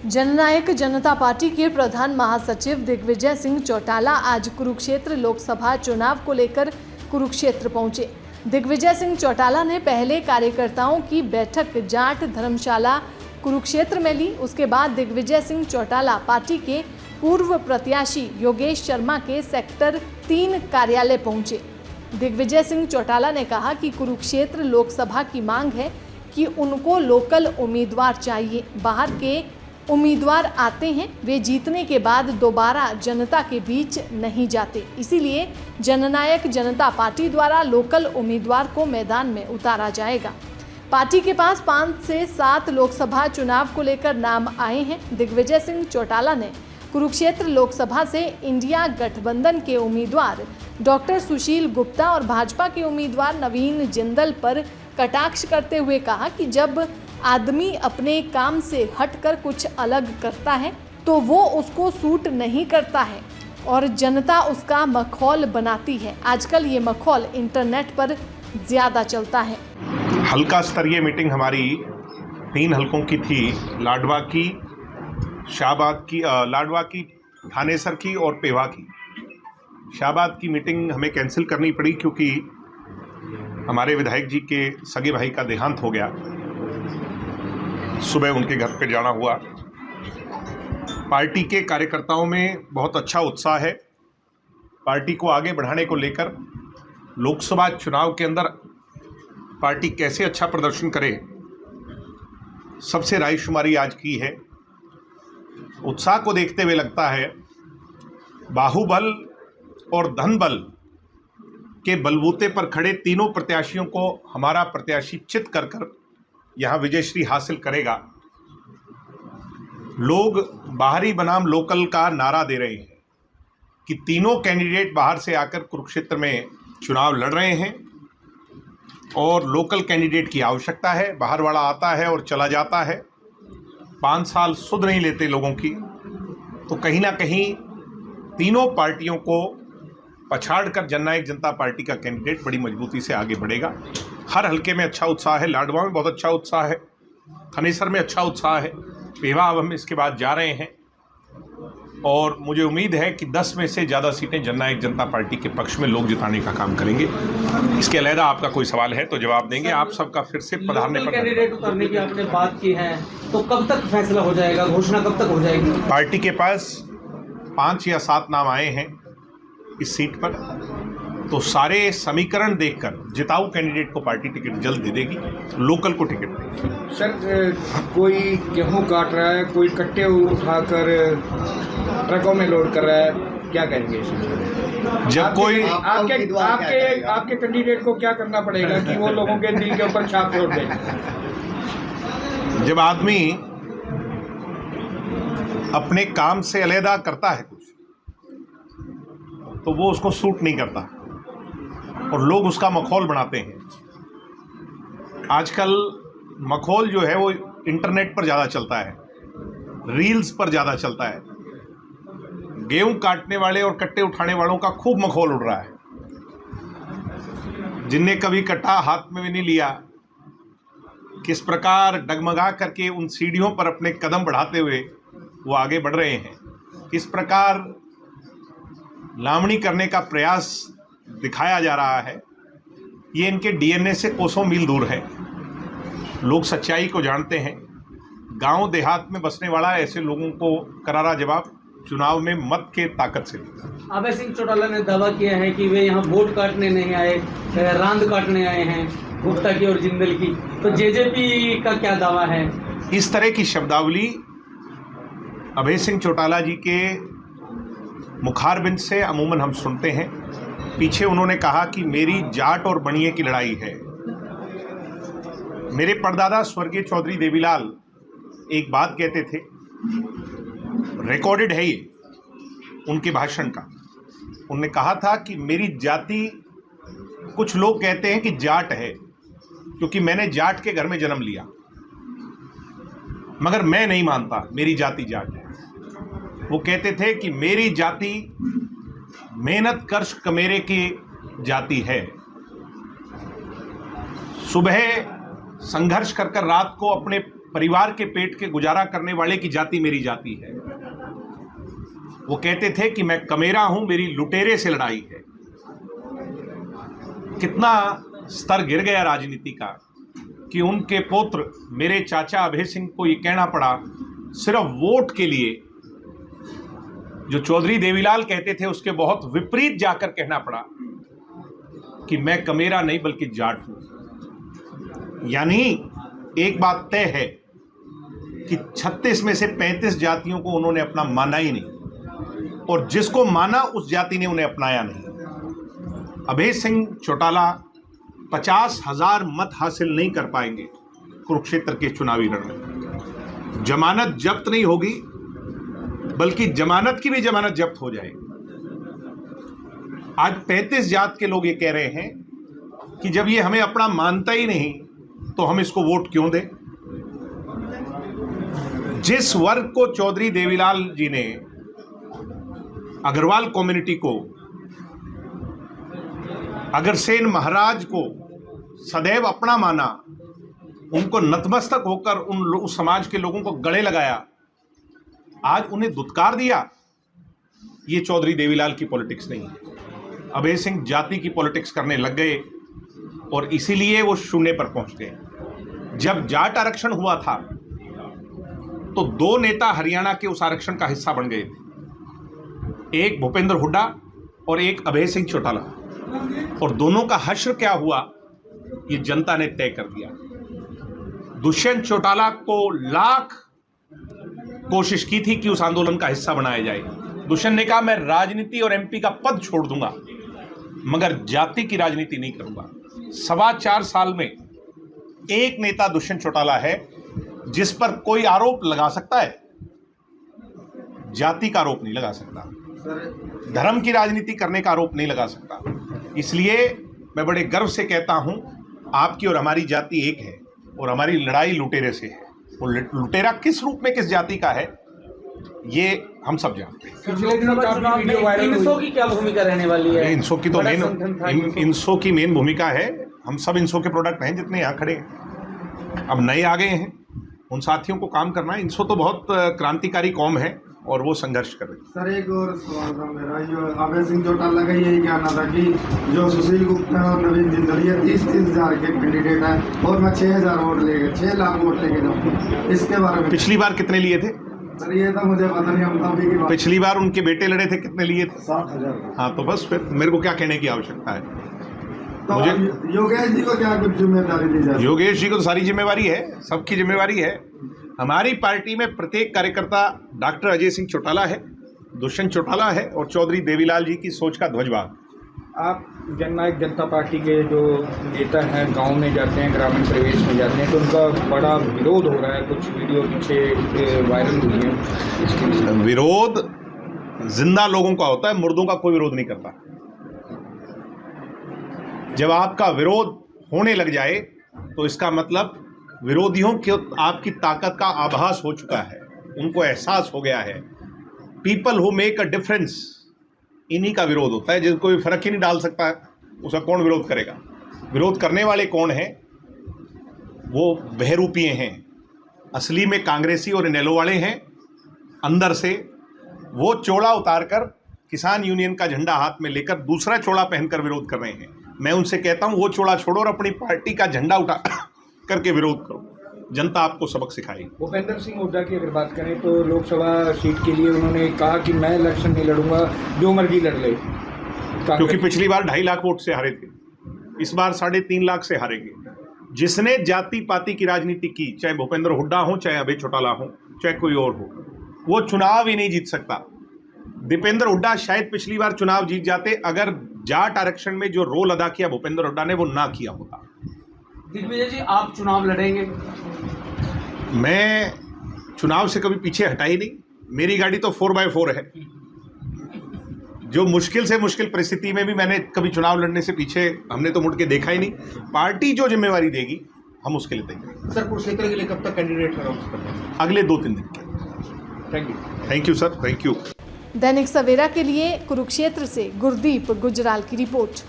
जननायक जनता party के प्रधान महासचिव दिग्विजय सिंह चौटाला आज कुरुक्षेत्र लोकसभा चुनाव को लेकर कुरुक्षेत्र पहुंचे। दिग्विजय सिंह चौटाला ने पहले कार्यकर्ताओं की बैठक जाट धर्मशाला कुरुक्षेत्र में ली। उसके बाद दिग्विजय सिंह चौटाला पार्टी के पूर्व प्रत्याशी योगेश शर्मा के सेक्टर 3 कार्यालय पहुंचे। दिग्विजय सिंह चौटाला ने कहा कि कुरुक्षेत्र लोकसभा की मांग है कि उनको लोकल उम्मीदवार चाहिए। बाहर के उम्मीदवार आते हैं, वे जीतने के बाद दोबारा जनता के बीच नहीं जाते। इसीलिए जननायक जनता पार्टी द्वारा लोकल उम्मीदवार को मैदान में उतारा जाएगा। पार्टी के पास 5 से 7 लोकसभा चुनाव को लेकर नाम आए हैं। दिग्विजय सिंह चौटाला ने कुरुक्षेत्र लोकसभा से इंडिया गठबंधन के उम्मीदवार डॉक्टर सुशील गुप्ता और भाजपा के उम्मीदवार नवीन जिंदल पर कटाक्ष करते हुए कहा कि जब आदमी अपने काम से हटकर कुछ अलग करता है तो वो उसको सूट नहीं करता है और जनता उसका मखौल बनाती है। आजकल ये मखौल इंटरनेट पर ज़्यादा चलता है। हल्का स्तरीय मीटिंग हमारी 3 हलकों की थी, लाडवा की, शाहबाद की, लाडवा की, थानेसर की और पेवा की। शाहबाद की मीटिंग हमें कैंसिल करनी पड़ी क्योंकि हमारे विधायक जी के सगे भाई का देहांत हो गया। सुबह उनके घर पे जाना हुआ। पार्टी के कार्यकर्ताओं में बहुत अच्छा उत्साह है। पार्टी को आगे बढ़ाने को लेकर लोकसभा चुनाव के अंदर पार्टी कैसे अच्छा प्रदर्शन करे, सबसे रायशुमारी आज की है। उत्साह को देखते हुए लगता है बाहुबल और धनबल के बलबूते पर खड़े तीनों प्रत्याशियों को हमारा प्रत्याशी चित कर यहाँ विजयश्री हासिल करेगा। लोग बाहरी बनाम लोकल का नारा दे रहे हैं कि तीनों कैंडिडेट बाहर से आकर कुरुक्षेत्र में चुनाव लड़ रहे हैं और लोकल कैंडिडेट की आवश्यकता है। बाहर वाला आता है और चला जाता है, 5 साल सुध नहीं लेते लोगों की। तो कहीं ना कहीं तीनों पार्टियों को पछाड़कर जननायक जनता पार्टी का कैंडिडेट बड़ी मजबूती से आगे बढ़ेगा। हर हलके में अच्छा उत्साह है। लाडवा में बहुत अच्छा उत्साह है, थानेसर में अच्छा उत्साह है, पेवा अब हम इसके बाद जा रहे हैं और मुझे उम्मीद है कि 10 में से ज़्यादा सीटें जननायक जनता पार्टी के पक्ष में लोग जिताने का काम करेंगे। इसके अलहदा आपका कोई सवाल है तो जवाब देंगे। आप सबका फिर से पधारने पर कैंडिडेट उतारने की आपने बात की है, तो कब तक फैसला हो जाएगा, घोषणा कब तक हो जाएगी? पार्टी के पास 5 या 7 नाम आए हैं इस सीट पर, तो सारे समीकरण देखकर जिताऊ कैंडिडेट को पार्टी टिकट जल्द दे देगी, लोकल को टिकट देगी। सर, कोई गेहूं काट रहा है, कोई कट्टे उठाकर ट्रकों में लोड कर रहा है, क्या कहेंगे? जब कोई आपके कैंडिडेट को क्या करना पड़ेगा कि वो लोगों के दिल के ऊपर छाप छोड़ दे? जब आदमी अपने काम से अलहदा करता है कुछ, तो वो उसको सूट नहीं करता और लोग उसका मखौल बनाते हैं। आजकल मखौल जो है वो इंटरनेट पर ज़्यादा चलता है, रील्स पर ज़्यादा चलता है। गेहूं काटने वाले और कट्टे उठाने वालों का खूब मखौल उड़ रहा है। जिनने कभी कट्टा हाथ में भी नहीं लिया, किस प्रकार डगमगा करके उन सीढ़ियों पर अपने कदम बढ़ाते हुए वो आगे बढ़ रहे हैं, किस प्रकार लावणी करने का प्रयास दिखाया जा रहा है, ये इनके डीएनए से कोसों मील दूर है। लोग सच्चाई को जानते हैं। गांव देहात में बसने वाला ऐसे लोगों को करारा जवाब चुनाव में मत के ताकत से देगा। अभय सिंह चौटाला ने दावा किया है कि वे यहाँ वोट काटने नहीं आए, रांद काटने आए हैं, गुप्ता की और जिंदल की। तो जेजेपी का क्या दावा है? इस तरह की शब्दावली अभय सिंह चौटाला जी के मुखारबिंद से अमूमन हम सुनते हैं। पीछे उन्होंने कहा कि मेरी जाट और बनिए की लड़ाई है। मेरे परदादा स्वर्गीय चौधरी देवीलाल एक बात कहते थे, रिकॉर्डेड है ये उनके भाषण का। उन्होंने कहा था कि मेरी जाति, कुछ लोग कहते हैं कि जाट है क्योंकि मैंने जाट के घर में जन्म लिया, मगर मैं नहीं मानता मेरी जाति जाट है। वो कहते थे कि मेरी जाति मेहनत कर्श कमेरे की जाति है। सुबह संघर्ष कर रात को अपने परिवार के पेट के गुजारा करने वाले की जाति मेरी जाति है। वो कहते थे कि मैं कमेरा हूं, मेरी लुटेरे से लड़ाई है। कितना स्तर गिर गया राजनीति का कि उनके पुत्र मेरे चाचा अभय सिंह को ये कहना पड़ा सिर्फ वोट के लिए, जो चौधरी देवीलाल कहते थे उसके बहुत विपरीत जाकर कहना पड़ा कि मैं कमेरा नहीं बल्कि जाट हूं। यानी एक बात तय है कि 36 में से 35 जातियों को उन्होंने अपना माना ही नहीं, और जिसको माना उस जाति ने उन्हें अपनाया नहीं। अभय सिंह चौटाला 50,000 मत हासिल नहीं कर पाएंगे कुरुक्षेत्र के चुनावी रण में। जमानत जब्त नहीं होगी, बल्कि जमानत की भी जमानत जब्त हो जाएगी। आज 35 जात के लोग ये कह रहे हैं कि जब ये हमें अपना मानता ही नहीं तो हम इसको वोट क्यों दें। जिस वर्ग को चौधरी देवीलाल जी ने, अग्रवाल कम्युनिटी को, अग्रसेन महाराज को सदैव अपना माना, उनको नतमस्तक होकर उस समाज के लोगों को गले लगाया, आज उन्हें दुत्कार दिया। ये चौधरी देवीलाल की पॉलिटिक्स नहीं है। अभय सिंह जाति की पॉलिटिक्स करने लग गए और इसीलिए वो शून्य पर पहुंच गए। जब जाट आरक्षण हुआ था तो 2 नेता हरियाणा के उस आरक्षण का हिस्सा बन गए थे, एक भूपेंद्र हुड्डा और एक अभय सिंह चौटाला, और दोनों का हश्र क्या हुआ ये जनता ने तय कर दिया। दुष्यंत चौटाला को लाख कोशिश की थी कि उस आंदोलन का हिस्सा बनाया जाए। दुष्यंत ने कहा मैं राजनीति और एमपी का पद छोड़ दूंगा मगर जाति की राजनीति नहीं करूंगा। 4.25 साल में एक नेता दुष्यंत चौटाला है जिस पर कोई आरोप लगा सकता है, जाति का आरोप नहीं लगा सकता, धर्म की राजनीति करने का आरोप नहीं लगा सकता। इसलिए मैं बड़े गर्व से कहता हूं आपकी और हमारी जाति एक है और हमारी लड़ाई लुटेरे से है। वो लुटेरा किस रूप में किस जाति का है ये हम सब जानते हैं। पिछले दिनों काफी वीडियो वायरल हुई। इनसो की क्या भूमिका रहने वाली है? इनसो की तो इनसो की मेन भूमिका है। हम सब इनसो के प्रोडक्ट हैं जितने यहाँ खड़े हैं। अब नए आ गए हैं, उन साथियों को काम करना है। इनसो तो बहुत क्रांतिकारी कौम है और वो संघर्ष कर रही है। सर एक और सवाल था मेरा, जो अभय सिंह चौटाला का यही कहना था कि जो सुशील गुप्ता और नवीन जिंदल ये 30,000 के कैंडिडेट हैं और मैं 6,000 वोट लेके 6 लाख वोट लेके जाऊँ, इसके बारे में पिछली बार कितने लिए थे सर? ये तो मुझे पता नहीं, हम तभी की बात। पिछली बार उनके बेटे लड़े थे, कितने लिए थे? 60,000। हाँ तो बस फिर मेरे को क्या कहने की आवश्यकता है। तो मुझे योगेश जी को क्या कुछ जिम्मेदारी दी जाए? योगेश जी को तो सारी जिम्मेवारी है, सबकी जिम्मेवारी है। हमारी पार्टी में प्रत्येक कार्यकर्ता डॉक्टर अजय सिंह चौटाला है, दुष्यंत चौटाला है और चौधरी देवीलाल जी की सोच का ध्वजवाहक। आप जननायक जनता पार्टी के जो नेता हैं गांव में जाते हैं, ग्रामीण प्रवेश में जाते हैं, तो उनका बड़ा विरोध हो रहा है, कुछ वीडियो पीछे वायरल हुई है। विरोध जिंदा लोगों का होता है, मुर्दों का कोई विरोध नहीं करता। जब आपका विरोध होने लग जाए तो इसका मतलब विरोधियों की आपकी ताकत का आभास हो चुका है, उनको एहसास हो गया है। People who make a difference, इन्हीं का विरोध होता है। जिसको कोई फर्क ही नहीं डाल सकता है उसका कौन विरोध करेगा। विरोध करने वाले कौन हैं? वो बहरूपिये हैं, असली में कांग्रेसी और इनेलो वाले हैं। अंदर से वो चोला उतारकर किसान यूनियन का झंडा हाथ में लेकर दूसरा चोला पहनकर विरोध कर रहे हैं। मैं उनसे कहता हूं वो चोला छोड़ो और अपनी पार्टी का झंडा उठा करके विरोध करो, जनता आपको सबक सिखाएगी। भूपेंद्र सिंह हुड्डा की अगर बात करें तो लोकसभा सीट के लिए उन्होंने कहा कि मैं इलेक्शन नहीं लड़ूंगा, जो मर्जी लड़ ले, क्योंकि पिछली बार 2.5 लाख वोट से हारे थे, इस बार 3.5 लाख से हारेंगे। जिसने जाति पाति की राजनीति की, चाहे भूपेंद्र हुड्डा हो, चाहे अभय चौटाला हो, चाहे कोई और हो, वो चुनाव ही नहीं जीत सकता। दीपेंद्र हुड्डा शायद पिछली बार चुनाव जीत जाते अगर जाट आरक्षण में जो रोल अदा किया भूपेंद्र हुड्डा ने वो ना किया होता। दिग्विजय जी, आप चुनाव लड़ेंगे? मैं चुनाव से कभी पीछे हटा ही नहीं। मेरी गाड़ी तो 4x4 है। जो मुश्किल से मुश्किल परिस्थिति में भी मैंने कभी चुनाव लड़ने से पीछे हमने तो मुड़ के देखा ही नहीं। पार्टी जो जिम्मेवारी देगी हम उसके लिए देंगे। सर कुरुक्षेत्र के लिए कब तक कैंडिडेट अनाउंस कर देंगे? अगले 2-3 दिन के। Thank you sir, thank you. Dainik Savera के लिए कुरुक्षेत्र से गुरदीप गुजराल की रिपोर्ट।